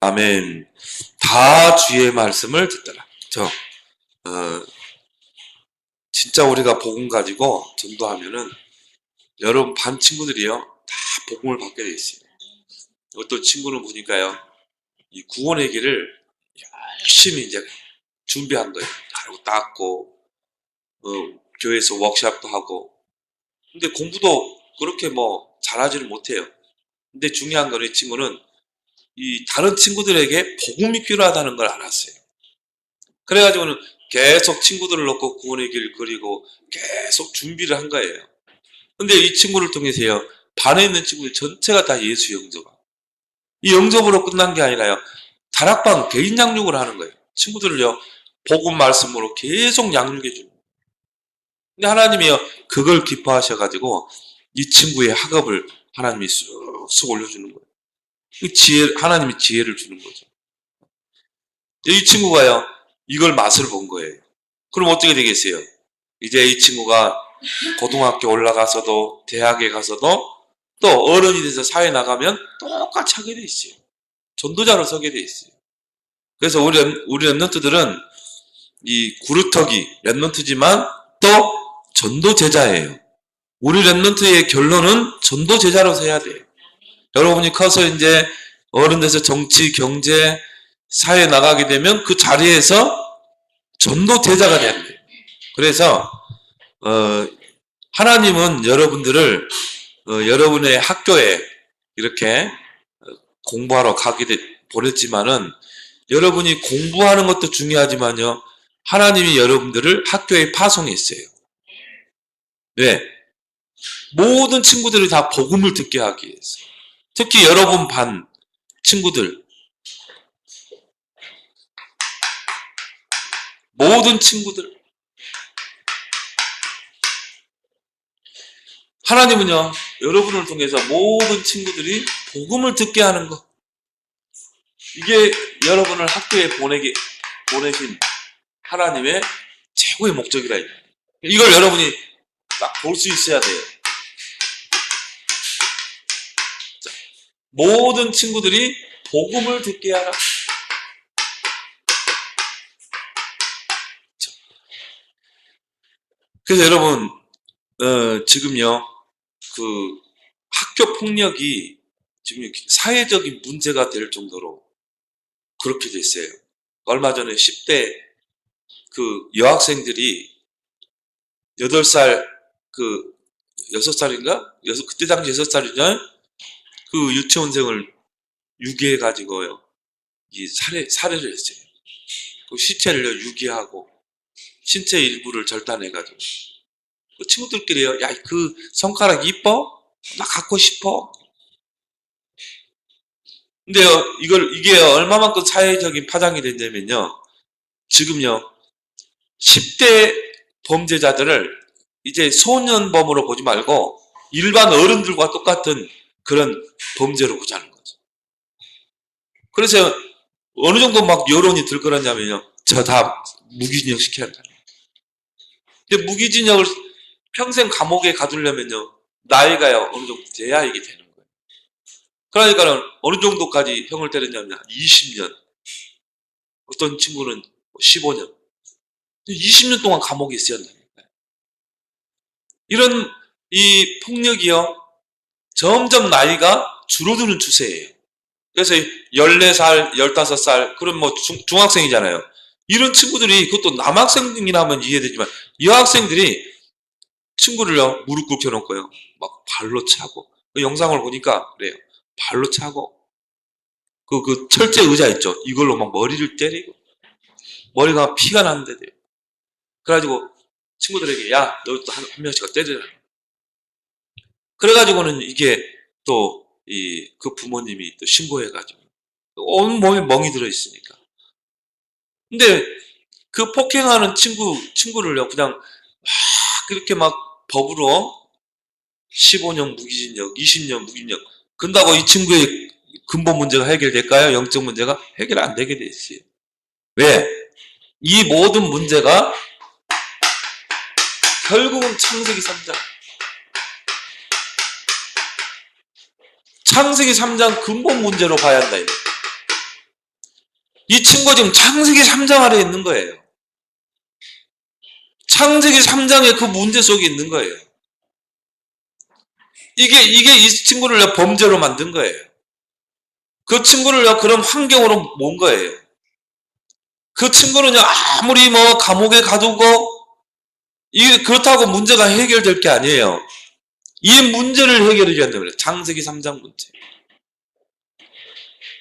아멘. 다 주의 말씀을 듣더라. 진짜 우리가 복음 가지고 전도하면은 여러분 반 친구들이요 다 복음을 받게 돼 있어요. 어떤 친구는 보니까요 이 구원의 길을 열심히 이제 준비한 거예요. 하고 닦고 교회에서 워크숍도 하고. 근데 공부도 그렇게 뭐 잘하지는 못해요. 근데 중요한 건 이 친구는 이 다른 친구들에게 복음이 필요하다는 걸 알았어요. 그래가지고는 계속 친구들을 놓고 구원의 길을 그리고 계속 준비를 한 거예요. 근데 이 친구를 통해서요 반에 있는 친구들 전체가 다 예수 영접하고, 이 영접으로 끝난 게 아니라요 다락방 개인 양육을 하는 거예요. 친구들을요 복음 말씀으로 계속 양육해 주는 거예요. 근데 하나님이요 그걸 기뻐하셔가지고 이 친구의 학업을 하나님이 쑥쑥 올려주는 거예요. 하나님이 지혜를 주는 거죠. 이 친구가요 이걸 맛을 본 거예요. 그럼 어떻게 되겠어요? 이제 이 친구가 고등학교 올라가서도 대학에 가서도 또 어른이 돼서 사회 나가면 똑같이 하게 돼 있어요. 전도자로 서게 돼 있어요. 그래서 우리 랩런트들은 이 구루터기 랩런트지만 또 전도 제자예요. 우리 랩런트의 결론은 전도 제자로 서야 돼요. 여러분이 커서 이제 어른 돼서 정치, 경제, 사회에 나가게 되면 그 자리에서 전도 제자가 돼야 돼요. 그래서 하나님은 여러분들을 여러분의 학교에 이렇게 공부하러 보냈지만은 여러분이 공부하는 것도 중요하지만요 하나님이 여러분들을 학교에 파송했어요. 네, 모든 친구들이 다 복음을 듣게 하기 위해서. 특히 여러분 반 친구들, 모든 친구들, 하나님은요 여러분을 통해서 모든 친구들이 복음을 듣게 하는 것, 이게 여러분을 학교에 보내신 하나님의 최고의 목적이라. 이걸 여러분이 딱 볼 수 있어야 돼요. 자, 모든 친구들이 복음을 듣게 하라. 그래서 여러분 지금요 그 학교 폭력이 지금 사회적인 문제가 될 정도로 그렇게 됐어요. 얼마 전에 10대 그 여학생들이 8살 6살인가? 그때 당시 6살이냐? 그 유치원생을 유기해가지고요 이 살해를 했어요. 그 시체를 유기하고 신체 일부를 절단해가지고. 그 친구들끼리요 야 그 손가락 이뻐? 나 갖고 싶어. 근데요 이게 얼마만큼 사회적인 파장이 됐냐면요 지금요 10대 범죄자들을 이제 소년범으로 보지 말고 일반 어른들과 똑같은 그런 범죄로 보자는 거죠. 그래서 어느 정도 막 여론이 들끓었냐면요 저 다 무기징역 시켜야 한다. 근데 무기징역을 평생 감옥에 가두려면요 나이가요 어느 정도 돼야 이게 되는 거예요. 그러니까는 어느 정도까지 형을 때렸냐면 20년, 어떤 친구는 15년, 20년 동안 감옥에 있어야 한다니까요. 이런 이 폭력이요 점점 나이가 줄어드는 추세예요. 그래서 14살, 15살, 그럼 뭐 중학생이잖아요. 이런 친구들이, 그것도 남학생이라면 이해되지만 여학생들이 친구를요 무릎 꿇혀놓고요 막 발로 차고, 그 영상을 보니까 그래요. 발로 차고 그 철제 의자 있죠, 이걸로 막 머리를 때리고 머리가 피가 나는데 돼요. 그래가지고 친구들에게 야 너 또 한 명씩 때리라. 그래가지고는 이게 또 그 부모님이 또 신고해가지고 온 몸에 멍이 들어 있으니까. 근데 그 폭행하는 친구를요 그냥 막 그렇게 막 법으로 15년 무기징역, 20년 무기징역 근다고 이 친구의 근본 문제가 해결될까요? 영적 문제가 해결 안 되게 돼 있어요. 왜? 이 모든 문제가 결국은 창세기 3장. 창세기 3장 근본 문제로 봐야 한다. 이 친구가 지금 창세기 3장 아래에 있는 거예요. 창세기 3장의 그 문제 속에 있는 거예요. 이게 이 친구를 범죄로 만든 거예요. 그 친구를 그런 환경으로 모은 거예요. 그 친구는 아무리 감옥에 가두고 그렇다고 문제가 해결될 게 아니에요. 이 문제를 해결해 줘야 된다고 그래요. 창세기 3장 문제.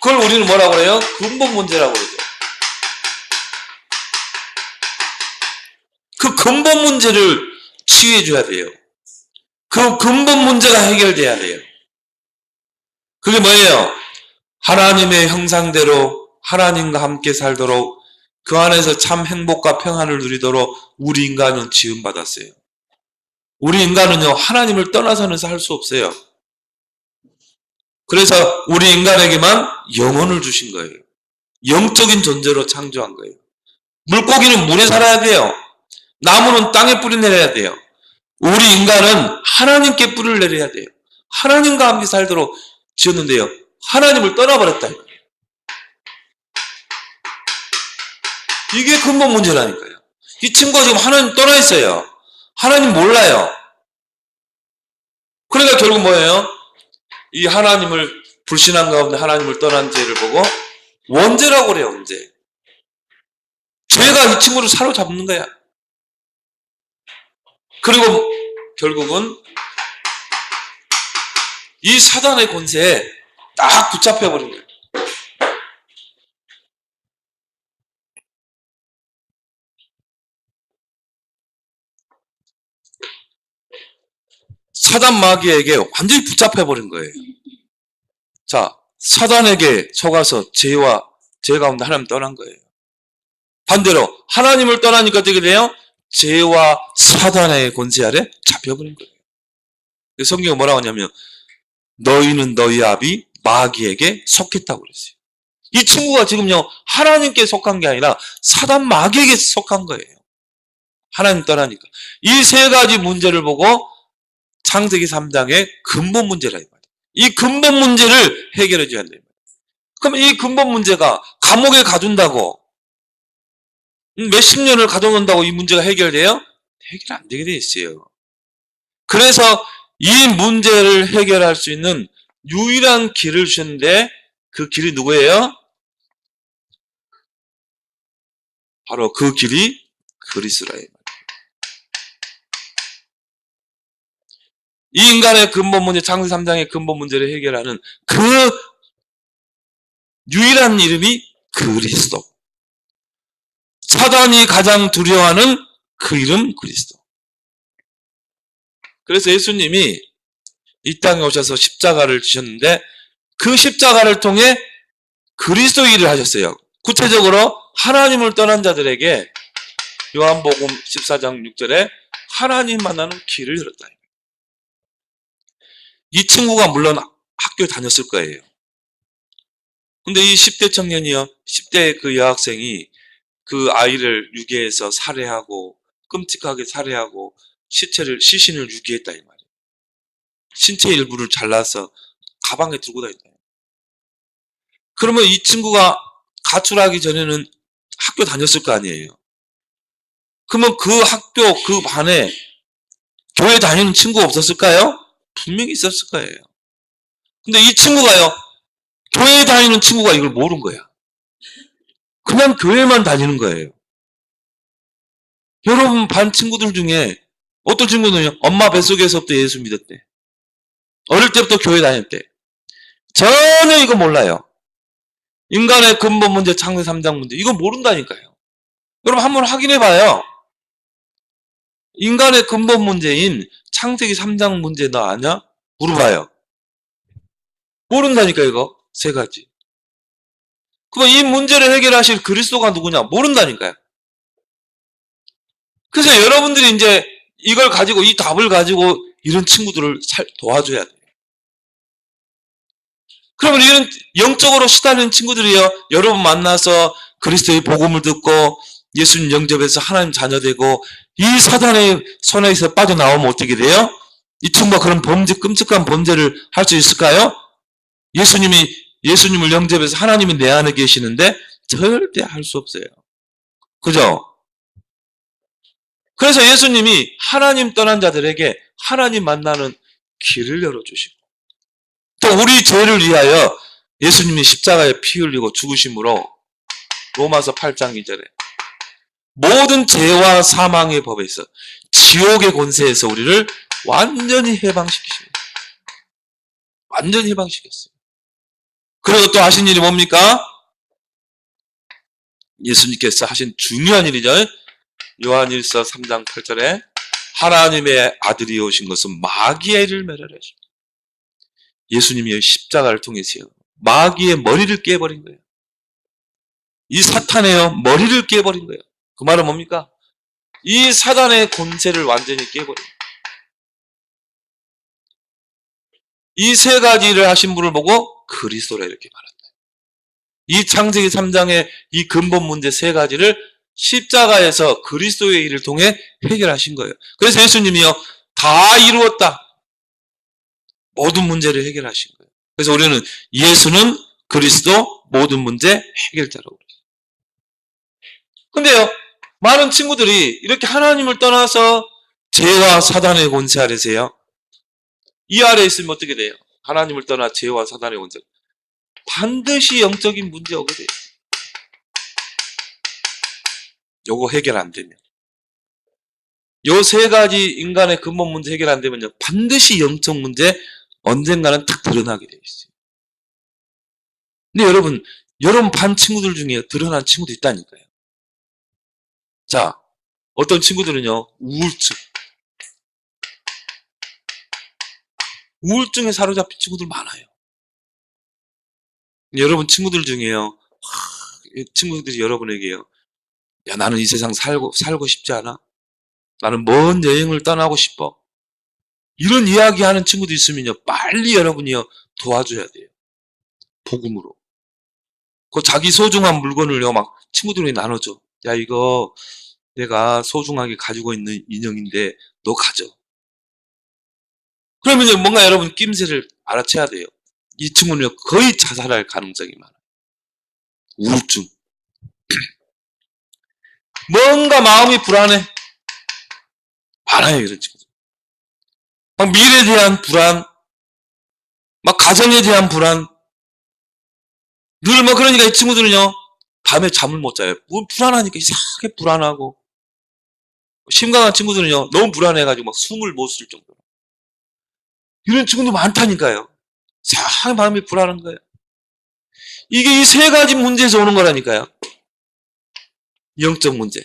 그걸 우리는 뭐라고 해요? 근본 문제라고 그러죠. 그 근본 문제를 치유해 줘야 돼요. 그 근본 문제가 해결돼야 돼요. 그게 뭐예요? 하나님의 형상대로 하나님과 함께 살도록 그 안에서 참 행복과 평안을 누리도록 우리 인간은 지음받았어요. 우리 인간은요, 하나님을 떠나서는 살 수 없어요. 그래서 우리 인간에게만 영혼을 주신 거예요. 영적인 존재로 창조한 거예요. 물고기는 물에 살아야 돼요. 나무는 땅에 뿌리 내려야 돼요. 우리 인간은 하나님께 뿌리를 내려야 돼요. 하나님과 함께 살도록 지었는데요. 하나님을 떠나버렸다. 이게 근본 문제라니까요. 이 친구가 지금 하나님 떠나 있어요. 하나님 몰라요. 그러니까 결국 뭐예요? 이 하나님을 불신한 가운데 하나님을 떠난 죄를 보고 원죄라고 그래요. 원죄. 죄가 이 친구를 사로잡는 거야. 그리고 결국은 이 사단의 권세에 딱 붙잡혀버린 거예요. 사단 마귀에게 완전히 붙잡혀버린 거예요. 자, 사단에게 속아서 죄 가운데 하나님 떠난 거예요. 반대로 하나님을 떠나니까 어떻게 돼요? 죄와 사단의 권세 아래 잡혀버린 거예요. 성경이 뭐라고 하냐면 너희는 너희 아비 마귀에게 속했다고 그랬어요. 이 친구가 지금요 하나님께 속한 게 아니라 사단 마귀에게 속한 거예요. 하나님 떠나니까. 이 세 가지 문제를 보고 창세기 3장의 근본 문제라 이 말이에요. 이 근본 문제를 해결해 줘야 돼요. 그럼 이 근본 문제가 감옥에 가둔다고 몇십 년을 가둬놓는다고 이 문제가 해결돼요? 해결 안 되게 돼 있어요. 그래서 이 문제를 해결할 수 있는 유일한 길을 주셨는데 그 길이 누구예요? 바로 그 길이 그리스도라. 이 인간의 근본 문제, 창세기 3장의 근본 문제를 해결하는 그 유일한 이름이 그리스도. 사단이 가장 두려워하는 그 이름 그리스도. 그래서 예수님이 이 땅에 오셔서 십자가를 지셨는데 그 십자가를 통해 그리스도 일을 하셨어요. 구체적으로 하나님을 떠난 자들에게 요한복음 14장 6절에 하나님 만나는 길을 열었다. 이 친구가 물론 학교에 다녔을 거예요. 근데 이 10대 청년이요, 10대 그 여학생이 그 아이를 유괴해서 살해하고 끔찍하게 살해하고 시신을 유기했다 이 말이에요. 신체 일부를 잘라서 가방에 들고 다녔다. 그러면 이 친구가 가출하기 전에는 학교 다녔을 거 아니에요. 그러면 그 학교 그 반에 교회 다니는 친구 없었을까요? 분명히 있었을 거예요. 근데 이 친구가요, 교회 다니는 친구가 이걸 모르는 거야. 그냥 교회만 다니는 거예요. 여러분 반 친구들 중에 어떤 친구는요, 엄마 뱃속에서부터 예수 믿었대. 어릴 때부터 교회 다녔대. 전혀 이거 몰라요. 인간의 근본 문제, 창세기 3장 문제, 이거 모른다니까요. 여러분 한번 확인해 봐요. 인간의 근본 문제인 창세기 3장 문제 너 아냐? 물어봐요. 모른다니까 이거 세 가지. 그럼 이 문제를 해결하실 그리스도가 누구냐? 모른다니까요. 그래서 여러분들이 이제 이걸 가지고 이 답을 가지고 이런 친구들을 도와줘야 돼요. 그러면 이런 영적으로 시달리는 친구들이요, 여러분 만나서 그리스도의 복음을 듣고 예수님 영접해서 하나님 자녀 되고 이 사단의 손에서 빠져나오면 어떻게 돼요? 이 친구가 그런 끔찍한 범죄를 할 수 있을까요? 예수님을 영접해서 하나님이 내 안에 계시는데 절대 할 수 없어요. 그죠? 그래서 예수님이 하나님 떠난 자들에게 하나님 만나는 길을 열어주시고, 또 우리 죄를 위하여 예수님이 십자가에 피 흘리고 죽으심으로 로마서 8장 2절에 모든 죄와 사망의 법에서, 지옥의 권세에서 우리를 완전히 해방시키십니다. 완전히 해방시켰어요. 그리고 또 하신 일이 뭡니까? 예수님께서 하신 중요한 일이죠. 요한일서 3장 8절에 하나님의 아들이 오신 것은 마귀의 일을 멸하려 하십니다. 예수님이 십자가를 통해서요, 마귀의 머리를 깨버린 거예요. 이 사탄의 머리를 깨버린 거예요. 그 말은 뭡니까? 이 사단의 권세를 완전히 깨버린 거예요. 이 세 가지를 하신 분을 보고 그리스도라 이렇게 말한다. 이 창세기 3장의 이 근본 문제 세 가지를 십자가에서 그리스도의 일을 통해 해결하신 거예요. 그래서 예수님이요, 다 이루었다, 모든 문제를 해결하신 거예요. 그래서 우리는 예수는 그리스도 모든 문제 해결자라고 그래요. 근데요, 많은 친구들이 이렇게 하나님을 떠나서 죄와 사단의 권세 아래세요. 이 아래에 있으면 어떻게 돼요? 하나님을 떠나 죄와 사단의 권세, 반드시 영적인 문제 오게 돼요. 요거 해결 안 되면, 요 세 가지 인간의 근본 문제 해결 안 되면요, 반드시 영적 문제 언젠가는 딱 드러나게 돼 있어요. 근데 여러분 반 친구들 중에 드러난 친구도 있다니까요. 자, 어떤 친구들은요, 우울증에 사로잡힌 친구들 많아요. 여러분 친구들 중에요, 친구들이 여러분에게요, 야, 나는 이 세상 살고 싶지 않아. 나는 먼 여행을 떠나고 싶어. 이런 이야기 하는 친구도 있으면요, 빨리 여러분이요, 도와줘야 돼요. 복음으로. 그 자기 소중한 물건을요, 막 친구들이 나눠줘. 야, 이거 내가 소중하게 가지고 있는 인형인데 너 가져. 그러면요, 뭔가 여러분 낌새를 알아채야 돼요. 이 친구는요, 거의 자살할 가능성이 많아요. 우울증. 뭔가 마음이 불안해. 많아요, 이런 친구들. 막 미래에 대한 불안, 막 가정에 대한 불안. 늘 뭐 그러니까 이 친구들은요, 밤에 잠을 못 자요. 불안하니까 이상하게 불안하고. 심각한 친구들은요, 너무 불안해가지고 막 숨을 못 쉴 정도로. 이런 친구도 많다니까요. 이상하게 마음이 불안한 거예요. 이게 이 세 가지 문제에서 오는 거라니까요. 영적 문제.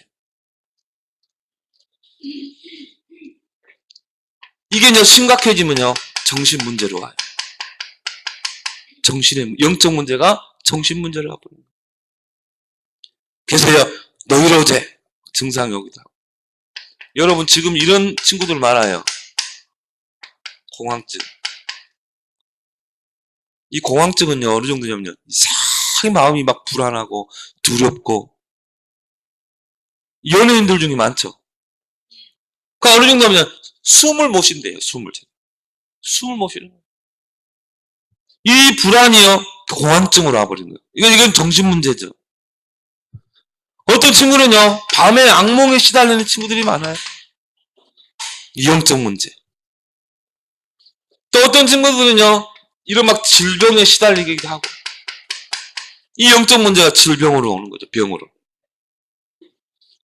이게 이제 심각해지면요, 정신 문제로 와요. 영적 문제가 정신 문제로 와버립니다. 그래서요, 노이로제 증상이 오기도 하고. 여러분 지금 이런 친구들 많아요. 공황증. 이 공황증은요, 어느 정도냐면요, 이상하게 마음이 막 불안하고 두렵고, 연예인들 중에 많죠. 그러니까 어느 정도냐면 숨을 못 쉰대요. 숨을 못 쉬는 거예요. 이 불안이요, 공황증으로 와버리는 거예요. 이건 정신 문제죠. 어떤 친구는요, 밤에 악몽에 시달리는 친구들이 많아요. 영적 문제. 또 어떤 친구들은요, 이런 막 질병에 시달리기도 하고. 이 영적 문제가 질병으로 오는 거죠. 병으로.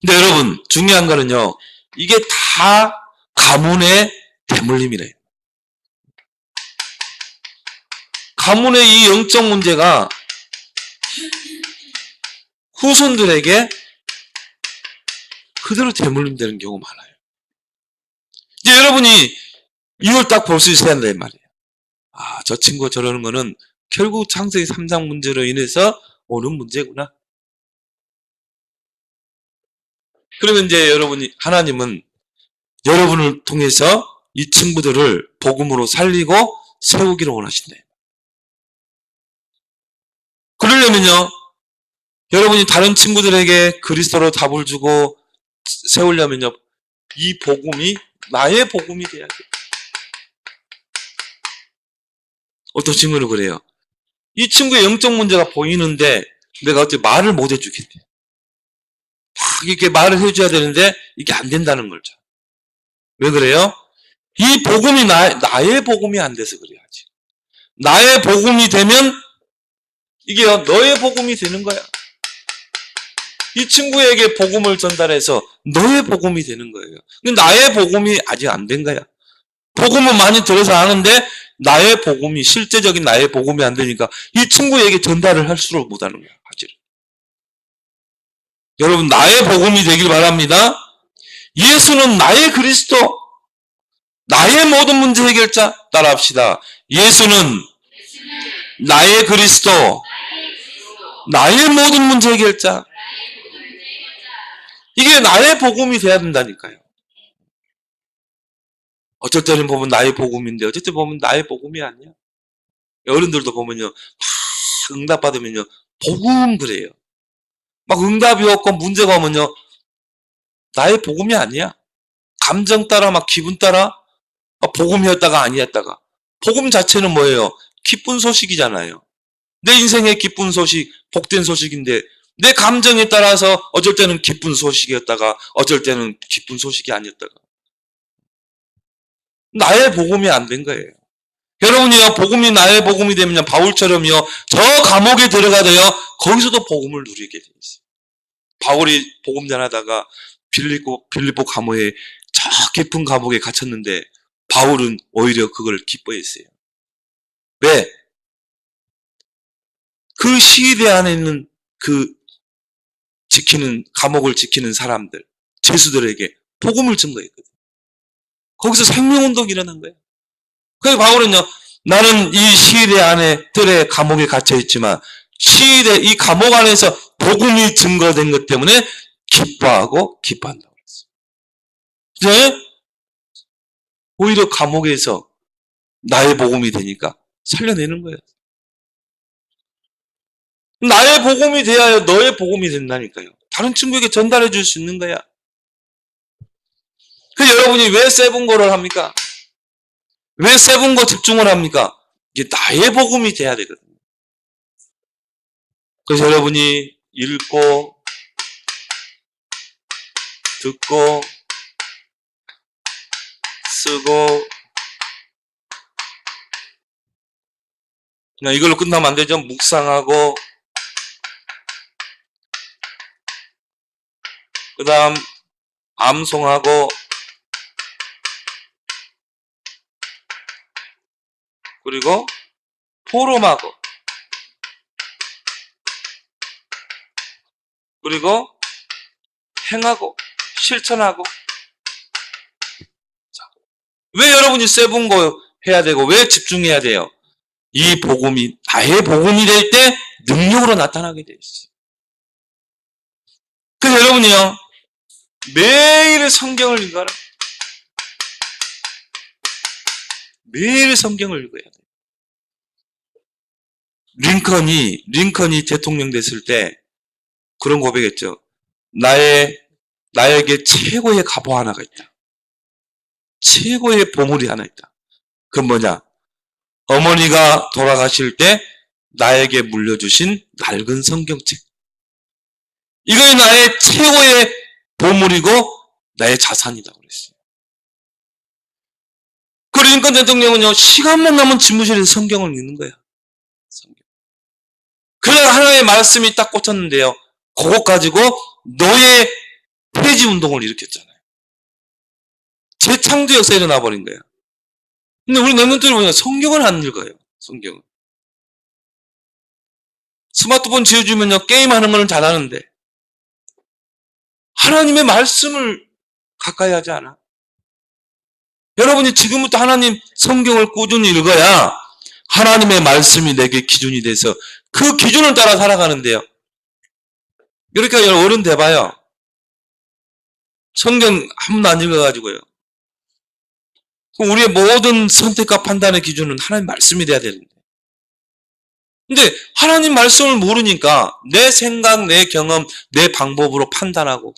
근데 여러분 중요한 거는요, 이게 다 가문의 대물림이래요. 가문의 이 영적 문제가 후손들에게 그대로 대물림되는 경우가 많아요. 이제 여러분이 이걸 딱 볼 수 있어야 한단 말이에요. 아, 저 친구가 저러는 거는 결국 창세기 3장 문제로 인해서 오는 문제구나. 그러면 이제 하나님은 여러분을 통해서 이 친구들을 복음으로 살리고 세우기를 원하신대요. 그러려면요, 여러분이 다른 친구들에게 그리스도로 답을 주고 세우려면요, 이 복음이 나의 복음이 돼야 돼요. 어떤 친구는 그래요. 이 친구의 영적 문제가 보이는데 내가 어떻게 말을 못 해주겠대. 막 이렇게 말을 해줘야 되는데 이게 안 된다는 거죠. 왜 그래요? 이 복음이 나의 복음이 안 돼서 그래야지. 나의 복음이 되면 이게 너의 복음이 되는 거야. 이 친구에게 복음을 전달해서 너의 복음이 되는 거예요. 근데 나의 복음이 아직 안 된 거야. 복음은 많이 들어서 아는데 나의 복음이, 실제적인 나의 복음이 안 되니까 이 친구에게 전달을 할수록 못하는 거야. 아직. 여러분, 나의 복음이 되길 바랍니다. 예수는 나의 그리스도, 나의 모든 문제 해결자. 따라합시다. 예수는 나의 그리스도, 나의 모든 문제 해결자. 이게 나의 복음이 돼야 된다니까요. 어쩔 때는 보면 나의 복음인데 어쩔 때 보면 나의 복음이 아니야. 어른들도 보면요, 막 응답 받으면요, 복음 그래요. 막 응답이 없고 문제가 오면요, 나의 복음이 아니야. 감정 따라 막 기분 따라 막 복음이었다가 아니었다가. 복음 자체는 뭐예요? 기쁜 소식이잖아요. 내 인생의 기쁜 소식, 복된 소식인데 내 감정에 따라서 어쩔 때는 기쁜 소식이었다가 어쩔 때는 기쁜 소식이 아니었다가. 나의 복음이 안 된 거예요. 여러분이요, 복음이 나의 복음이 되면요, 바울처럼요, 저 감옥에 들어가도요, 거기서도 복음을 누리게 돼 있어요. 바울이 복음 전하다가 빌립보 감옥에, 저 깊은 감옥에 갇혔는데 바울은 오히려 그걸 기뻐했어요. 왜? 그 시대 안에 있는 그 감옥을 지키는 사람들, 죄수들에게 복음을 증거했거든요. 거기서 생명운동이 일어난 거예요. 그래서 바울은요, 나는 이 시대 안에 뜰에 감옥에 갇혀있지만 이 감옥 안에서 복음이 증거된 것 때문에 기뻐하고 기뻐한다고 그랬어요. 이제 오히려 감옥에서 나의 복음이 되니까 살려내는 거예요. 나의 복음이 돼야 너의 복음이 된다니까요. 다른 친구에게 전달해 줄 수 있는 거야. 그래서 여러분이 왜 세븐거를 합니까? 왜 세븐거 집중을 합니까? 이게 나의 복음이 돼야 되거든요. 그래서 여러분이 읽고 듣고 쓰고 그냥 이걸로 끝나면 안 되죠. 묵상하고 그 다음 암송하고 그리고 포럼하고 그리고 행하고 실천하고. 왜 여러분이 세븐거 해야 되고 왜 집중해야 돼요? 이 복음이 나의 복음이 될 때 능력으로 나타나게 돼 있어요. 그래서 여러분이요, 매일 성경을 읽어라. 매일 성경을 읽어야 돼요. 링컨이 대통령 됐을 때 그런 고백했죠. 나에게 최고의 갑오 하나가 있다. 최고의 보물이 하나 있다. 그건 뭐냐? 어머니가 돌아가실 때 나에게 물려주신 낡은 성경책. 이것이 나의 최고의 보물이고 나의 자산이라고 그랬어요. 그 링컨 대통령은요, 시간만 나면 집무실에서 성경을 읽는 거야. 성경. 그래야 하나님의 말씀이 딱 꽂혔는데요. 그것 가지고 노예 폐지 운동을 일으켰잖아요. 재창조 역사에 일어나 버린 거예요. 근데 우리 랩런트들 보면 성경을 안 읽어요. 성경은. 스마트폰 지어주면요, 게임하는 거는 잘하는데 하나님의 말씀을 가까이 하지 않아. 여러분이 지금부터 하나님 성경을 꾸준히 읽어야 하나님의 말씀이 내게 기준이 돼서 그 기준을 따라 살아가는데요. 이렇게 어른 돼봐요. 성경 한 번도 안 읽어가지고요. 우리의 모든 선택과 판단의 기준은 하나님 말씀이 돼야 되는데. 근데 하나님 말씀을 모르니까 내 생각, 내 경험, 내 방법으로 판단하고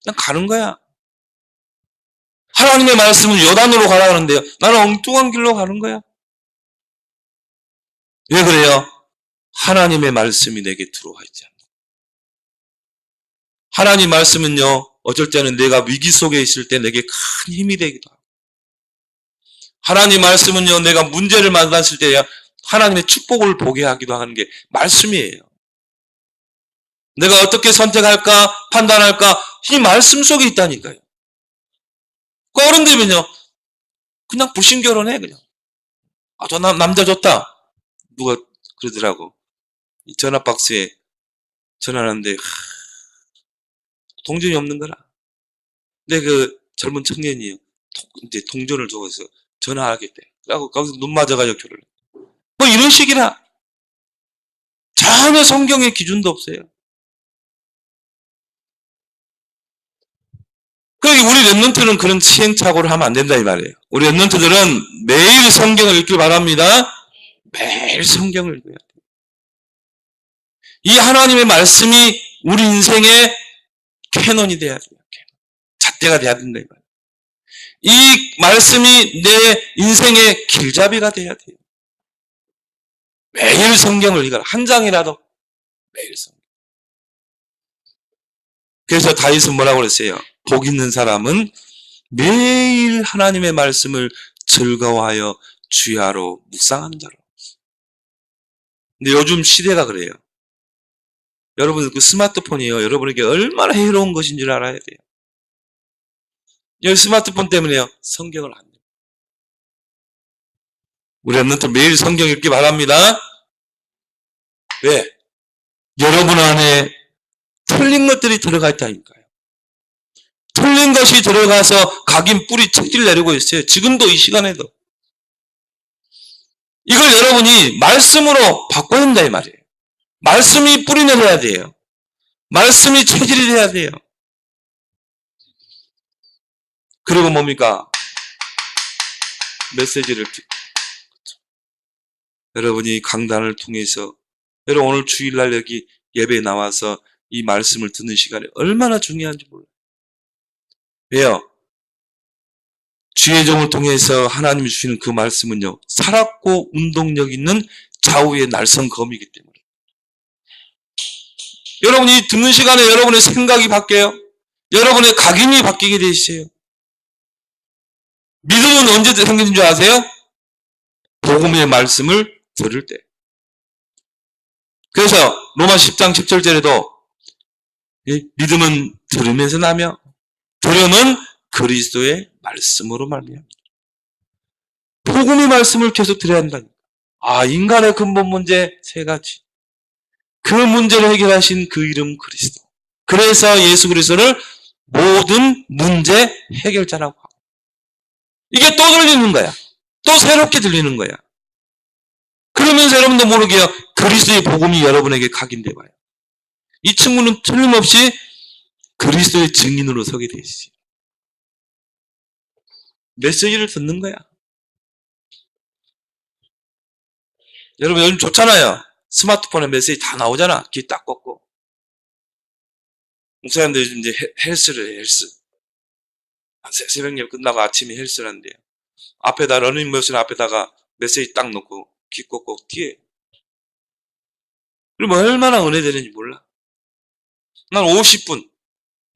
그냥 가는 거야. 하나님의 말씀은 요단으로 가라 그러는데요. 나는 엉뚱한 길로 가는 거야. 왜 그래요? 하나님의 말씀이 내게 들어와 있지 않나. 하나님 말씀은요, 어쩔 때는 내가 위기 속에 있을 때 내게 큰 힘이 되기도 하고, 하나님 말씀은요, 내가 문제를 만났을 때 하나님의 축복을 보게 하기도 하는 게 말씀이에요. 내가 어떻게 선택할까, 판단할까, 이 말씀 속에 있다니까요. 그 어른들은요, 그냥 불신결혼해, 그냥. 아, 저 남자 좋다. 누가 그러더라고. 이 전화박스에 전화하는데, 동전이 없는 거라. 근데 그 젊은 청년이 이제 동전을 줘서 전화하겠대. 그래갖고 거기서 눈 맞아가지고 결혼을. 뭐 이런 식이라. 전혀 성경의 기준도 없어요. 그러니까 우리 랩런트는 그런 시행착오를 하면 안 된다 이 말이에요. 우리 랩런트들은 매일 성경을 읽길 바랍니다. 매일 성경을 읽어야 돼요. 이 하나님의 말씀이 우리 인생의 캐논이 돼야 돼요. 잣대가 돼야 된다 이 말이에요. 이 말씀이 내 인생의 길잡이가 돼야 돼요. 매일 성경을 읽어라. 한 장이라도 매일 성경. 그래서 다윗은 뭐라고 그랬어요? 복 있는 사람은 매일 하나님의 말씀을 즐거워하여 주야로 묵상하는 자로. 근데 요즘 시대가 그래요. 여러분 그 스마트폰이요. 여러분에게 얼마나 해로운 것인 줄 알아야 돼요. 이 스마트폰 때문에요. 성경을 안 돼요. 우리 랩런트 매일 성경 읽기 바랍니다. 왜? 여러분 안에 틀린 것들이 들어가 있다니까요. 틀린 것이 들어가서 각인 뿌리 책질 내리고 있어요. 지금도 이 시간에도. 이걸 여러분이 말씀으로 바꿔야 된다 이 말이에요. 말씀이 뿌리 내려야 돼요. 말씀이 체질이 돼야 돼요. 그리고 뭡니까? 메시지를 듣고. 여러분이 강단을 통해서 여러분 오늘 주일날 여기 예배에 나와서 이 말씀을 듣는 시간이 얼마나 중요한지 몰라요. 왜요? 주의 종을 통해서 하나님이 주시는 그 말씀은요. 살았고 운동력 있는 좌우의 날선 검이기 때문에. 여러분이 듣는 시간에 여러분의 생각이 바뀌어요. 여러분의 각인이 바뀌게 돼 있어요. 믿음은 언제 생기는 줄 아세요? 복음의 말씀을 들을 때. 그래서 로마 10장 17절에도 믿음은 들으면서 나며 들음은 그리스도의 말씀으로 말미암아. 복음의 말씀을 계속 들어야 한다니까. 아, 인간의 근본 문제 세 가지. 그 문제를 해결하신 그 이름 그리스도. 그래서 예수 그리스도를 모든 문제 해결자라고 하고. 이게 또 들리는 거야. 또 새롭게 들리는 거야. 그러면서 여러분도 모르게요. 그리스도의 복음이 여러분에게 각인돼 봐요. 이 친구는 틀림없이 그리스도의 증인으로 서게 돼 있어요. 메시지를 듣는 거야. 여러분 요즘 좋잖아요. 스마트폰에 메시지 다 나오잖아. 귀 딱 꽂고. 목사님들 요즘 이제 헬스를 해요. 헬스. 새벽 예배 끝나고 아침에 헬스를 한대요. 앞에다 러닝머신 앞에다가 메시지 딱 놓고 귀 꽂고 뛰어요. 그리고 얼마나 은혜되는지 몰라. 난 50분.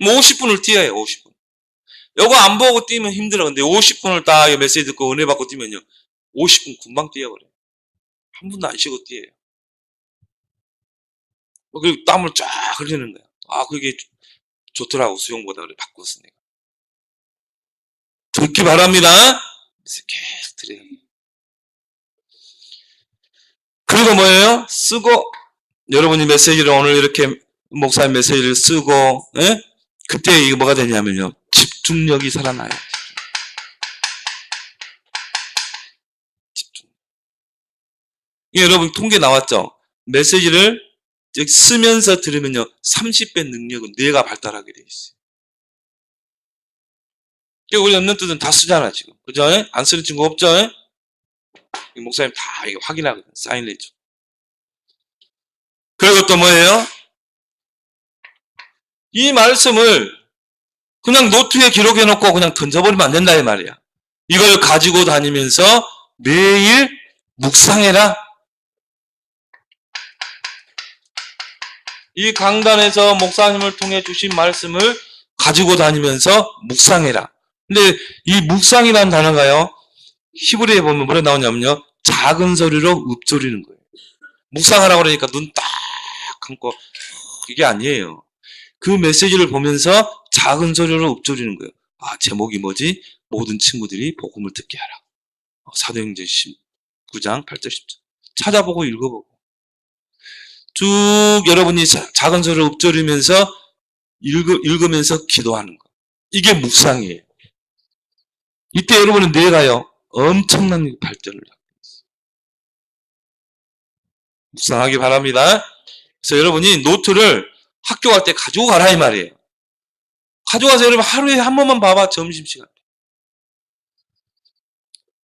50분을 뛰어요. 50분. 요거 안 보고 뛰면 힘들어. 근데 50분을 딱 메시지 듣고 은혜 받고 뛰면요. 50분 금방 뛰어버려요. 한 분도 안 쉬고 뛰어요. 그리고 땀을 쫙 흘리는 거야. 아, 그게 좋더라고. 수영보다 그래. 바꿨어, 내가. 듣기 바랍니다. 그래서 계속 들어요. 그리고 뭐예요? 쓰고, 여러분이 메시지를 오늘 이렇게 목사의 메시지를 쓰고, 예? 그때 이게 뭐가 되냐면요. 집중력이 살아나요. 집중. 여러분 통계 나왔죠? 메시지를 쓰면서 들으면요. 30배 능력은 뇌가 발달하게 돼 있어요. 우리 랩런트들은 다 쓰잖아, 지금. 그죠? 안 쓰는 친구 없죠? 목사님 다 이거 확인하거든. 사인을 해줘. 그리고 또 뭐예요? 이 말씀을 그냥 노트에 기록해놓고 그냥 던져버리면 안 된다, 이 말이야. 이걸 가지고 다니면서 매일 묵상해라. 이 강단에서 목사님을 통해 주신 말씀을 가지고 다니면서 묵상해라. 근데 이 묵상이라는 단어가요, 히브리에 보면 뭐라 나오냐면요, 작은 소리로 읊조리는 거예요. 묵상하라고 그러니까 눈 딱 감고 이게 아니에요. 그 메시지를 보면서 작은 소리로 읊조리는 거예요. 아, 제목이 뭐지? 모든 친구들이 복음을 듣게 하라. 사도행전 19장 8절 10절 찾아보고 읽어보고 쭉 여러분이 작은 소리로 읊조리면서 읽으면서 기도하는 거. 이게 묵상이에요. 이때 여러분은 뇌가요, 엄청난 발전을 하고 있어요. 묵상하기 바랍니다. 그래서 여러분이 노트를 학교 갈 때 가지고 가라 이 말이에요. 가져가서 여러분 하루에 한 번만 봐봐, 점심시간.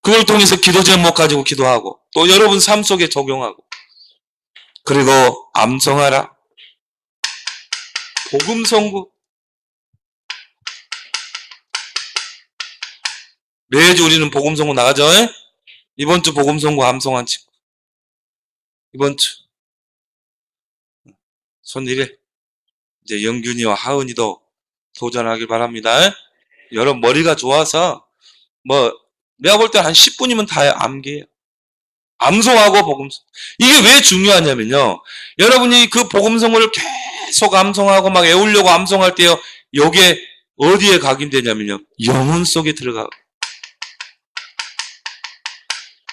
그걸 통해서 기도 제목 가지고 기도하고 또 여러분 삶 속에 적용하고 그리고 암송하라. 복음 선고. 매주 우리는 복음 선고 나가죠. 이번 주 복음 선고 암송한 친구. 이번 주 손일에 이제 영균이와 하은이도 도전하길 바랍니다. 여러분 머리가 좋아서 뭐 내가 볼 때 한 10분이면 다 암기해요. 암송하고 복음송. 이게 왜 중요하냐면요, 여러분이 그 복음송을 계속 암송하고 막 외우려고 암송할 때요, 요게 어디에 각인되냐면요, 영혼 속에 들어가.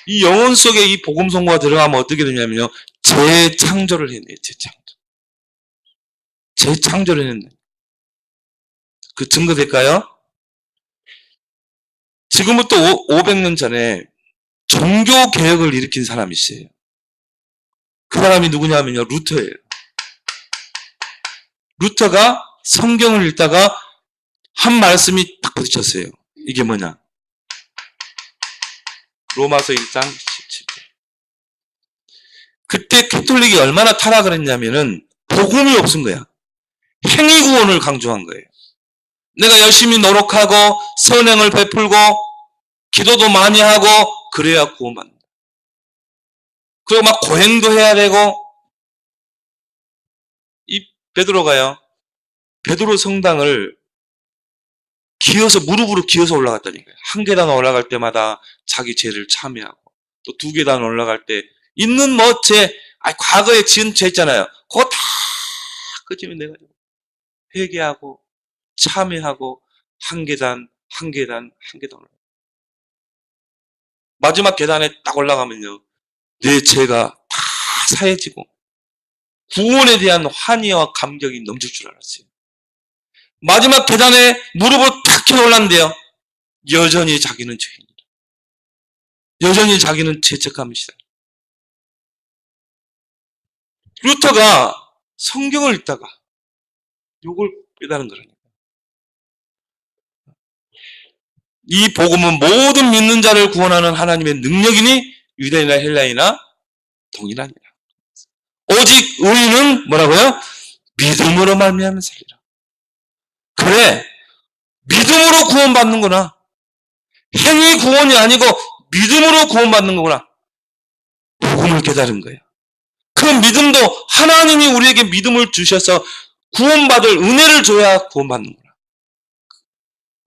이 영혼 속에 이 복음송과 들어가면 어떻게 되냐면요, 재창조를 해내요. 재창조를 해낸다. 그 증거 될까요? 지금부터 500년 전에 종교 개혁을 일으킨 사람이 있어요. 그 사람이 누구냐면요, 루터예요. 루터가 성경을 읽다가 한 말씀이 딱 부딪혔어요. 이게 뭐냐? 로마서 1장 17절. 그때 캐톨릭이 얼마나 타락을 했냐면은 복음이 없은 거야. 행위 구원을 강조한 거예요. 내가 열심히 노력하고 선행을 베풀고 기도도 많이 하고 그래야 구원받는다. 그리고 막 고행도 해야 되고. 이 베드로가요, 베드로 성당을 기어서, 무릎으로 기어서 올라갔다니까요. 한 계단 올라갈 때마다 자기 죄를 참회하고 또 두 계단 올라갈 때 있는 뭐 과거에 지은 죄 있잖아요. 그거 다 끄집어내 가지고 회개하고 참회하고 한 계단 올라가요. 마지막 계단에 딱 올라가면요, 내 죄가 다 사해지고 구원에 대한 환희와 감격이 넘칠 줄 알았어요. 마지막 계단에 무릎을 탁 켜 올랐는데요, 여전히 자기는 죄인이다. 여전히 자기는 죄책감이 있어요. 루터가 성경을 읽다가 요걸 깨달은 거라니까. 이 복음은 모든 믿는 자를 구원하는 하나님의 능력이니 유대인이나 헬라인이나 동일하니라. 오직 의인은 뭐라고요? 믿음으로 말미암아 살리라. 그래, 믿음으로 구원받는구나. 행위 구원이 아니고 믿음으로 구원받는 거구나. 복음을 깨달은 거예요. 그 믿음도 하나님이 우리에게 믿음을 주셔서 구원받을 은혜를 줘야 구원받는구나.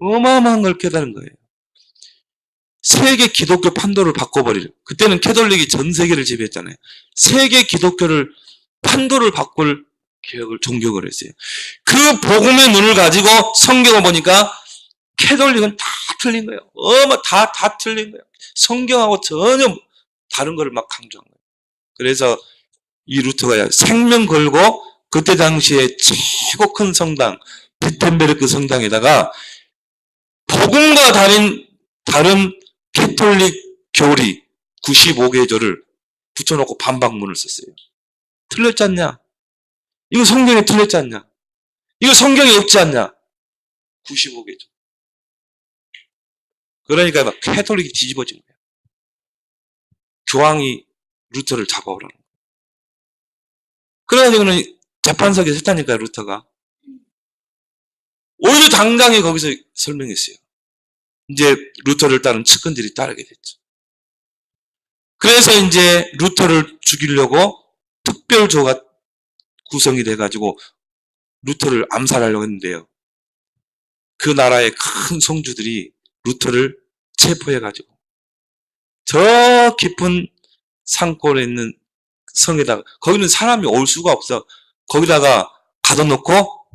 어마어마한 걸 깨달은 거예요. 세계 기독교 판도를 바꿔버리려. 그때는 캐톨릭이 전 세계를 지배했잖아요. 세계 기독교를 판도를 바꿀 개혁을 종교를 했어요. 그 복음의 눈을 가지고 성경을 보니까 캐톨릭은 다 틀린 거예요. 다 틀린 거예요. 성경하고 전혀 다른 거를 막 강조한 거예요. 그래서 이 루터가 생명 걸고 그때 당시에 최고 큰 성당 비텐베르크 성당에다가 복음과 다른 캐톨릭 교리 95개조를 붙여놓고 반박문을 썼어요. 틀렸지 않냐? 이거 성경에 틀렸지 않냐? 이거 성경에 없지 않냐? 95개조. 그러니까 막 캐톨릭이 뒤집어진 거예요. 교황이 루터를 잡아오라는 거예요. 그래가지고는 재판석에 섰다니까요, 루터가. 오히려 당당히 거기서 설명했어요. 이제 루터를 따른 측근들이 따르게 됐죠. 그래서 이제 루터를 죽이려고 특별조가 구성이 돼가지고 루터를 암살하려고 했는데요. 그 나라의 큰 성주들이 루터를 체포해가지고 저 깊은 산골에 있는 성에다가, 거기는 사람이 올 수가 없어. 거기다가 가둬놓고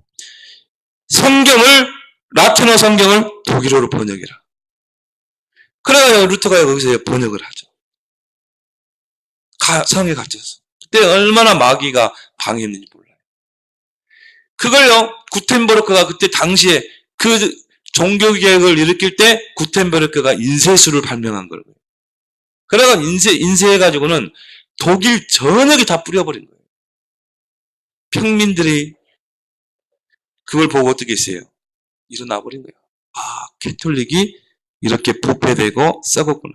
성경을, 라틴어 성경을 독일어로 번역해라. 그래야 루터가 거기서 번역을 하죠. 성에 갇혀서. 그때 얼마나 마귀가 방해했는지 몰라요. 그걸요, 구텐베르크가 그때 당시에 그 종교개혁을 일으킬 때 구텐베르크가 인쇄술을 발명한 거예요. 그래가 인쇄해가지고는 독일 전역에 다 뿌려버린 거예요. 평민들이 그걸 보고 어떻게 했어요? 일어나 버린 거예요. 아, 캐톨릭이 이렇게 부패되고 썩었구나.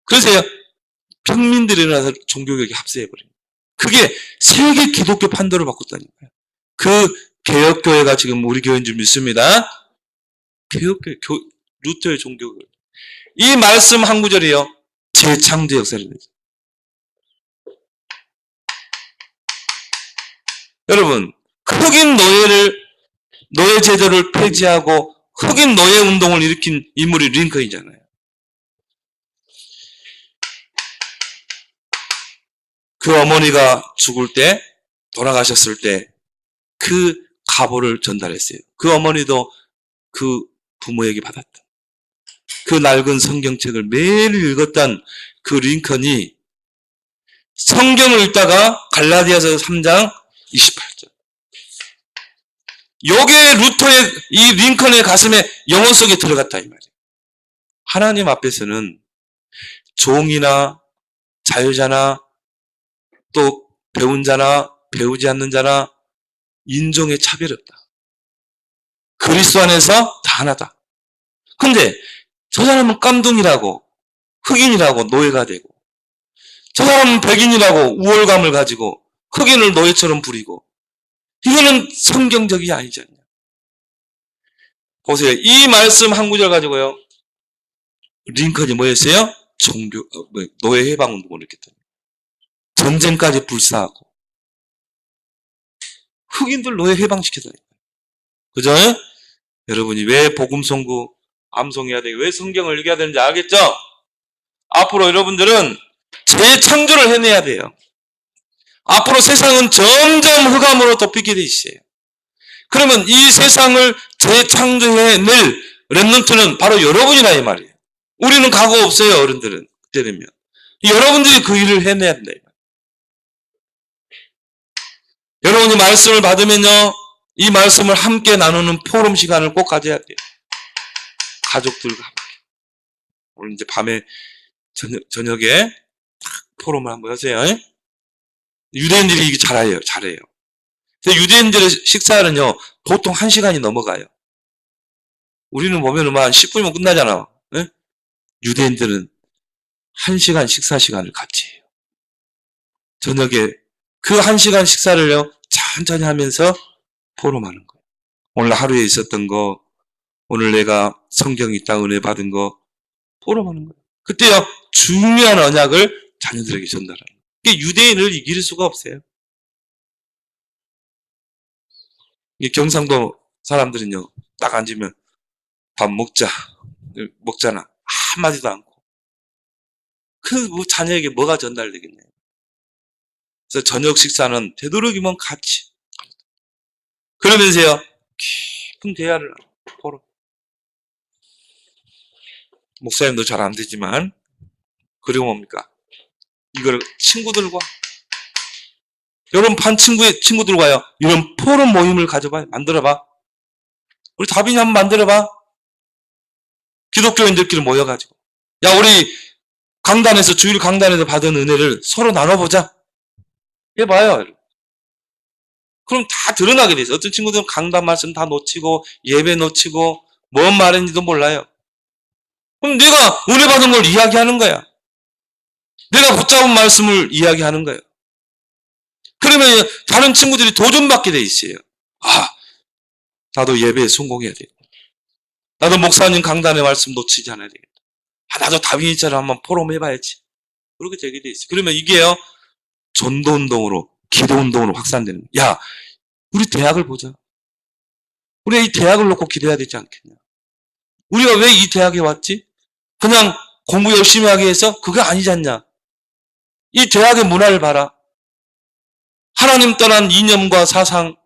그래서 평민들이 일어나서 종교개혁에 합세해버린 거예요. 그게 세계 기독교 판도를 바꿨다니까요. 그 개혁교회가 지금 우리 교회인 줄 믿습니다. 개혁교회, 루터의 종교교회. 이 말씀 한 구절이요, 재창조 역사를 내죠. 여러분, 흑인 노예 제도를 폐지하고 흑인 노예 운동을 일으킨 인물이 링컨이잖아요. 그 어머니가 죽을 때, 돌아가셨을 때 그 가보를 전달했어요. 그 어머니도 그 부모에게 받았다. 그 낡은 성경책을 매일 읽었던 그 링컨이 성경을 읽다가 갈라디아서 3장 28절. 요게 루터의, 이 링컨의 가슴에 영혼 속에 들어갔다 이 말이에요. 하나님 앞에서는 종이나 자유자나 또 배운 자나 배우지 않는 자나 인종의 차별이 없다. 그리스도 안에서 다 하나다. 근데 저 사람은 깜둥이라고, 흑인이라고 노예가 되고, 저 사람은 백인이라고 우월감을 가지고 흑인을 노예처럼 부리고, 이거는 성경적이 아니지 않냐. 보세요. 이 말씀 한 구절 가지고요, 링컨이 뭐였어요? 노예 해방운동을 일으켰다. 전쟁까지 불사하고 흑인들 노예 해방시켰다니까요. 그죠? 여러분이 왜 복음성구 암송해야 되고 왜 성경을 읽어야 되는지 알겠죠? 앞으로 여러분들은 재창조를 해내야 돼요. 앞으로 세상은 점점 흑암으로 덮이게 돼 있어요. 그러면 이 세상을 재창조해낼 렘넌트는 바로 여러분이라 이 말이에요. 우리는 각오 없어요. 어른들은 그때 되면 여러분들이 그 일을 해내야 된다 이 말이에요. 여러분이 말씀을 받으면요, 이 말씀을 함께 나누는 포럼 시간을 꼭 가져야 돼요. 가족들과 함께. 오늘 이제 밤에 저녁에 포럼을 한번 하세요. 유대인들이 이게 잘해요. 근데 유대인들의 식사는요, 보통 1시간이 넘어가요. 우리는 보면은 한 10분이면 끝나잖아. 네? 유대인들은 1시간 식사 시간을 같이 해요. 저녁에 그 1시간 식사를요, 천천히 하면서 포럼하는 거예요. 오늘 하루에 있었던 거, 오늘 내가 성경이 있다 은혜 받은 거 포럼하는 거예요. 그때요, 중요한 언약을 자녀들에게 전달하는 거예요. 이게 유대인을 이길 수가 없어요. 이 경상도 사람들은요, 딱 앉으면 밥 먹잖아. 한마디도 않고. 자녀에게 뭐가 전달되겠네요. 그래서 저녁 식사는 되도록이면 같이. 그러면서요, 깊은 대화를 포럼. 목사님도 잘 안 되지만, 그리고 뭡니까? 이걸 친구들과, 여러분 반 친구들과요, 이런 포럼 모임을 가져봐요. 만들어봐. 우리 다빈이 한번 만들어봐. 기독교인들끼리 모여가지고. 야, 우리 주일 강단에서 받은 은혜를 서로 나눠보자. 해봐요. 그럼 다 드러나게 돼 있어요. 어떤 친구들은 강단 말씀 다 놓치고, 예배 놓치고, 뭔 말인지도 몰라요. 그럼 내가 은혜 받은 걸 이야기하는 거야. 내가 붙잡은 말씀을 이야기하는 거예요. 그러면 다른 친구들이 도전받게 돼 있어요. 아, 나도 예배에 성공해야 돼. 나도 목사님 강단의 말씀 놓치지 않아야 되겠다. 아, 나도 다윈이처럼 한번 포럼 해봐야지. 그렇게 되게 돼 있어요. 그러면 이게요, 전도운동으로 기도운동으로 확산되는 거예요. 야, 우리 대학을 보자. 우리가 이 대학을 놓고 기도해야 되지 않겠냐. 우리가 왜 이 대학에 왔지? 그냥 공부 열심히 하기 위해서? 그거 아니지 않냐. 이 대학의 문화를 봐라. 하나님 떠난 이념과 사상,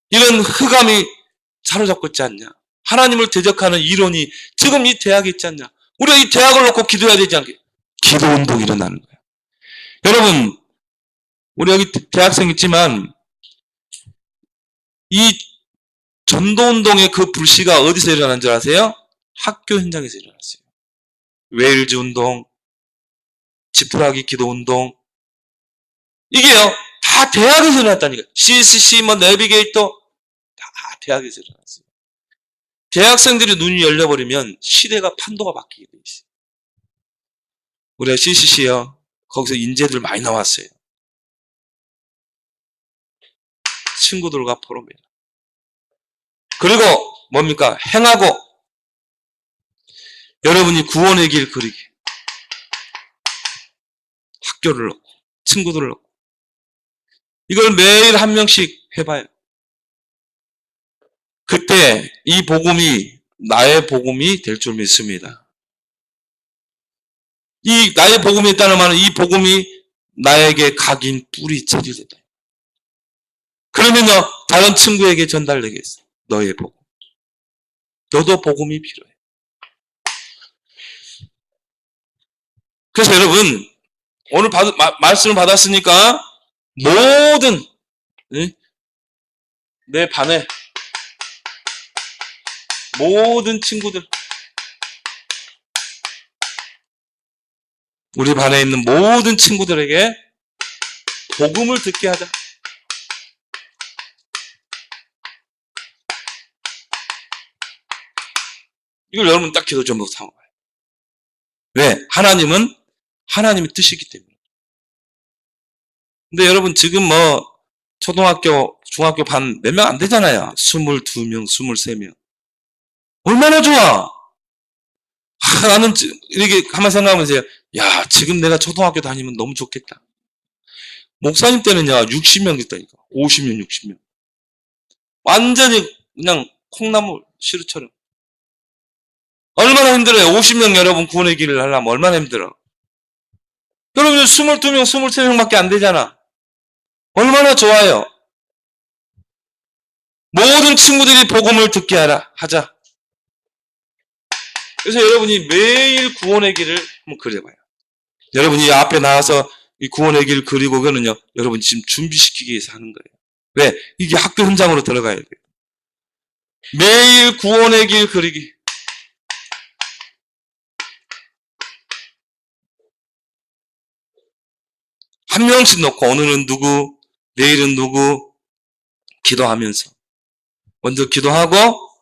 이런 흑암이 사로잡고 있지 않냐. 하나님을 대적하는 이론이 지금 이 대학에 있지 않냐. 우리가 이 대학을 놓고 기도해야 되지 않겠냐. 기도운동이 일어나는 거예요. 여러분, 우리 여기 대학생 있지만 이 전도운동의 그 불씨가 어디서 일어난 줄 아세요? 학교 현장에서 일어났어요. 웨일즈 운동, 지푸라기 기도운동, 이게요 다 대학에서 일어났다니까요. CSC, 내비게이터 다 대학에서 일어났어요. 대학생들이 눈이 열려버리면 시대가 판도가 바뀌게 돼 있어요. 우리가 CCC요 거기서 인재들 많이 나왔어요. 친구들과 포럼이에요. 그리고 뭡니까? 행하고 여러분이 구원의 길 그리기. 학교를 넣고 친구들을 넣고 이걸 매일 한 명씩 해봐요. 그때 이 복음이 나의 복음이 될 줄 믿습니다. 이 나의 복음이 있다는 말은 이 복음이 나에게 각인 뿌리 체질이다. 그러면요 다른 친구에게 전달되겠어. 너의 복음. 너도 복음이 필요해. 그래서 여러분 오늘 말씀을 받았으니까 모든 내 반에 모든 친구들 우리 반에 있는 모든 친구들에게 복음을 듣게 하자. 이걸 여러분 딱 기도 제목으로 삼아봐요. 왜? 하나님은 하나님의 뜻이기 때문에. 근데 여러분 지금 초등학교, 중학교 반 몇 명 안 되잖아요. 22명, 23명. 얼마나 좋아! 나는 이렇게 가만히 생각하면서 야, 지금 내가 초등학교 다니면 너무 좋겠다. 목사님 때는요, 60명 됐다니까. 50명, 60명. 완전히 그냥 콩나물 시루처럼. 얼마나 힘들어요. 50명 여러분 구원의 길을 하려면 얼마나 힘들어. 여러분 22명, 23명밖에 안 되잖아. 얼마나 좋아요. 모든 친구들이 복음을 듣게 하자. 그래서 여러분이 매일 구원의 길을 한번 그려봐요. 여러분이 앞에 나와서 이 구원의 길 그리고 그거는요, 여러분 지금 준비시키기 위해서 하는 거예요. 왜? 이게 학교 현장으로 들어가야 돼요. 매일 구원의 길 그리기. 한 명씩 놓고 오늘은 누구, 내일은 누구 기도하면서 먼저 기도하고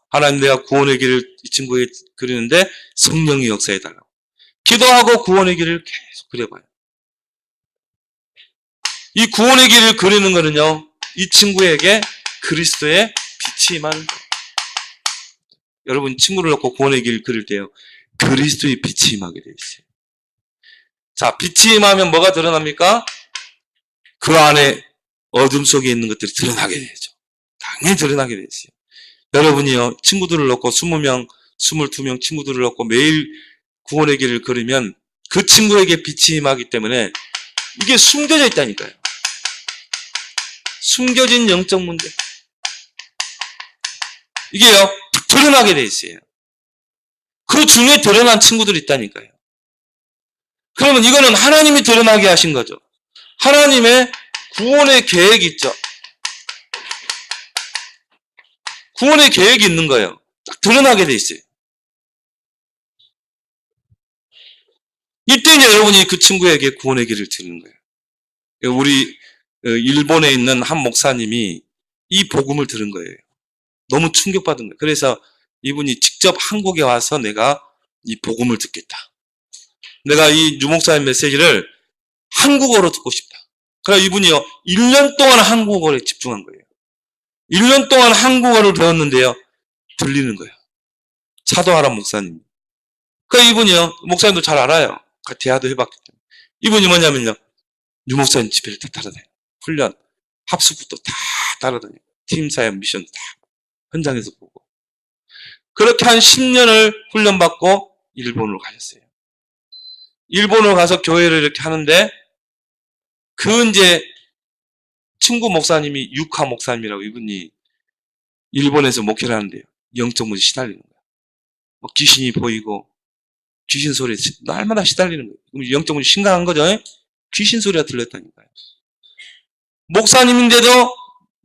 하나님 내가 구원의 길을 이 친구에게 그리는데 성령의 역사해달라고. 기도하고 구원의 길을 계속 그려봐요. 이 구원의 길을 그리는 거는요, 이 친구에게 그리스도의 빛이 임하는 거예요. 여러분 친구를 놓고 구원의 길을 그릴 때요, 그리스도의 빛이 임하게 되어 있어요. 자, 빛이 임하면 뭐가 드러납니까? 그 안에 어둠 속에 있는 것들이 드러나게 되죠. 당연히 드러나게 되어 있어요. 여러분이요, 친구들을 놓고 20명, 22명 친구들을 놓고 매일 구원의 길을 그리면 그 친구에게 빛이 임하기 때문에 이게 숨겨져 있다니까요. 숨겨진 영적 문제. 이게요, 드러나게 돼 있어요. 그 중에 드러난 친구들이 있다니까요. 그러면 이거는 하나님이 드러나게 하신 거죠. 하나님의 구원의 계획이 있죠. 구원의 계획이 있는 거예요. 딱 드러나게 돼 있어요. 이때 이제 여러분이 그 친구에게 구원의 길을 드리는 거예요. 우리 일본에 있는 한 목사님이 이 복음을 들은 거예요. 너무 충격받은 거예요. 그래서 이분이 직접 한국에 와서 내가 이 복음을 듣겠다. 내가 이 유목사의 메시지를 한국어로 듣고 싶다. 그래서 이분이요, 1년 동안 한국어에 집중한 거예요. 1년 동안 한국어를 배웠는데요, 들리는 거예요. 차도하란 목사님. 그러니까 이분이요, 목사님도 잘 알아요. 대화도 해봤기 때문에. 이분이 뭐냐면요, 유목사님 집회를 따라다녀요. 훈련, 합숙부터 다 따라다니고 팀사역 미션 다 현장에서 보고 그렇게 한 10년을 훈련받고 일본으로 가셨어요. 일본으로 가서 교회를 이렇게 하는데 그 이제 친구 목사님이 유카 목사님이라고 이분이 일본에서 목회를 하는데요. 영적 문제 시달리는 거야. 뭐 귀신이 보이고 귀신 소리에 날마다 시달리는 거예요. 영적 문제 심각한 거죠. 귀신 소리가 들렸다니까요. 목사님인데도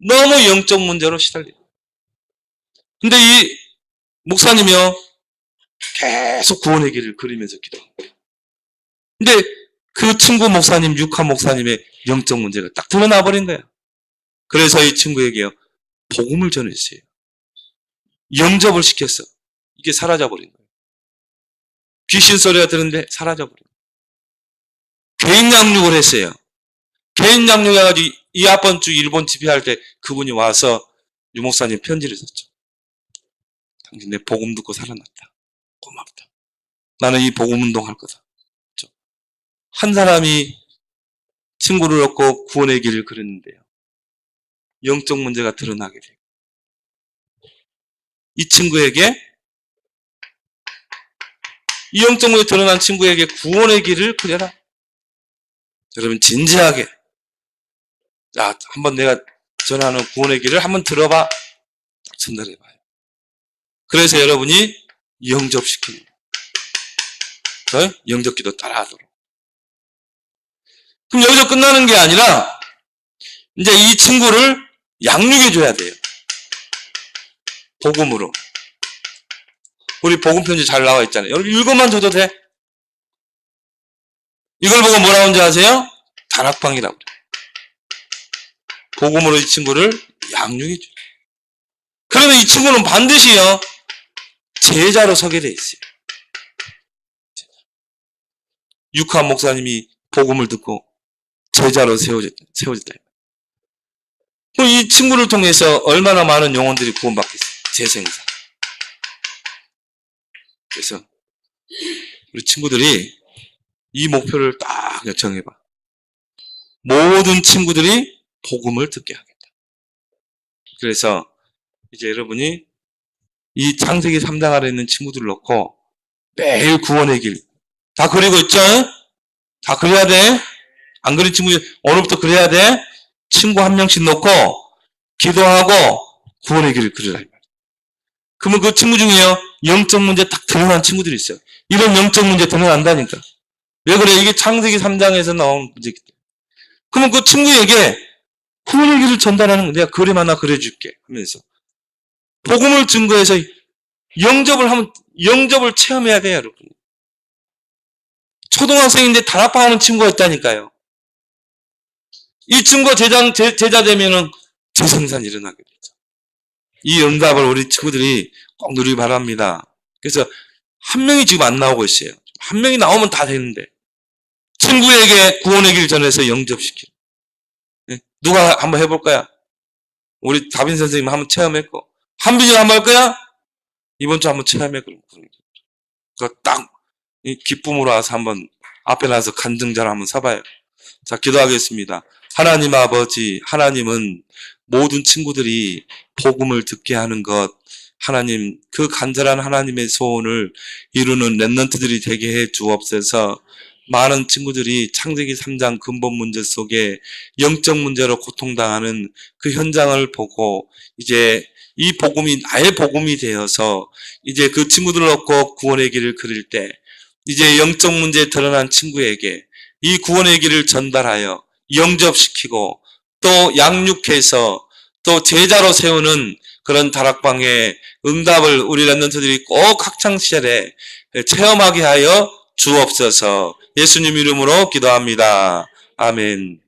너무 영적 문제로 시달려요. 근데 이 목사님이요 계속 구원의 길을 그리면서 기도합니다. 근데 그 친구 목사님, 유카 목사님의 영적 문제가 딱 드러나 버린 거야. 그래서 이 친구에게요 복음을 전했어요. 영접을 시켰어. 이게 사라져버린 거예요. 귀신 소리가 들는데 사라져버린 거예요. 개인 양육을 했어요. 개인 양육해가지고 이 앞번 주 일본 집회할 때 그분이 와서 유 목사님 편지를 썼죠. 당신 내 복음 듣고 살아났다. 고맙다. 나는 이 복음 운동할 거다. 그렇죠? 한 사람이 친구를 얻고 구원의 길을 그렸는데요. 영적 문제가 드러나게 돼요. 이 친구에게 이 영적 문제 드러난 친구에게 구원의 길을 그려라. 여러분 진지하게 자 한번 내가 전하는 구원의 길을 한번 들어봐. 전달해봐요. 그래서 여러분이 영접시키는 거예요. 영접기도 따라하도록. 그럼 여기서 끝나는 게 아니라 이제 이 친구를 양육해줘야 돼요. 복음으로. 우리 복음 편지 잘 나와 있잖아요. 여러분 읽어만 줘도 돼. 이걸 보고 뭐라고 하는지 아세요? 다락방이라고 그래요. 복음으로 이 친구를 양육해줘요. 그러면 이 친구는 반드시요 제자로 서게 돼 있어요. 유카 목사님이 복음을 듣고 제자로 세워졌다. 이 친구를 통해서 얼마나 많은 영혼들이 구원받겠어요. 재생사. 그래서 우리 친구들이 이 목표를 딱 정해봐. 모든 친구들이 복음을 듣게 하겠다. 그래서 이제 여러분이 이 창세기 3장 아래 있는 친구들을 놓고 매일 구원의 길 다 그리고 있죠? 다 그려야 돼. 안 그린 친구 오늘부터 그려야 돼. 친구 한 명씩 놓고 기도하고 구원의 길을 그리라. 그러면 그 친구 중에요 영적 문제 딱 드러난 친구들이 있어요. 이런 영적 문제 드러난다니까. 왜 그래? 이게 창세기 3장에서 나온 문제기 때문에. 그러면 그 친구에게 구원의 길을 전달하는 거 내가 그림 하나 그려줄게 하면서 복음을 증거해서 영접을 체험해야 돼요, 여러분. 초등학생인데 다락방하는 친구가 있다니까요. 이 친구가 제자 되면은 재생산이 일어나게 되죠. 이 응답을 우리 친구들이 꼭 누리기 바랍니다. 그래서 한 명이 지금 안 나오고 있어요. 한 명이 나오면 다 되는데 친구에게 구원의 길 전해서 영접시키는. 누가 한번 해볼 거야? 우리 다빈 선생님 한번 체험했고 한빈이 한번 할 거야? 이번 주 한번 체험했고 그 딱 기쁨으로 와서 한번 앞에 나서 간증자를 한번 서봐요. 자, 기도하겠습니다. 하나님 아버지, 하나님은 모든 친구들이 복음을 듣게 하는 것, 하나님 그 간절한 하나님의 소원을 이루는 렘넌트들이 되게 해 주옵소서. 많은 친구들이 창세기 3장 근본 문제 속에 영적 문제로 고통당하는 그 현장을 보고 이제 이 복음이 나의 복음이 되어서 이제 그 친구들을 얻고 구원의 길을 그릴 때 이제 영적 문제에 드러난 친구에게 이 구원의 길을 전달하여 영접시키고 또 양육해서 또 제자로 세우는 그런 다락방의 응답을 우리 렘넌트들이 꼭 학창시절에 체험하게 하여 주옵소서. 예수님 이름으로 기도합니다. 아멘.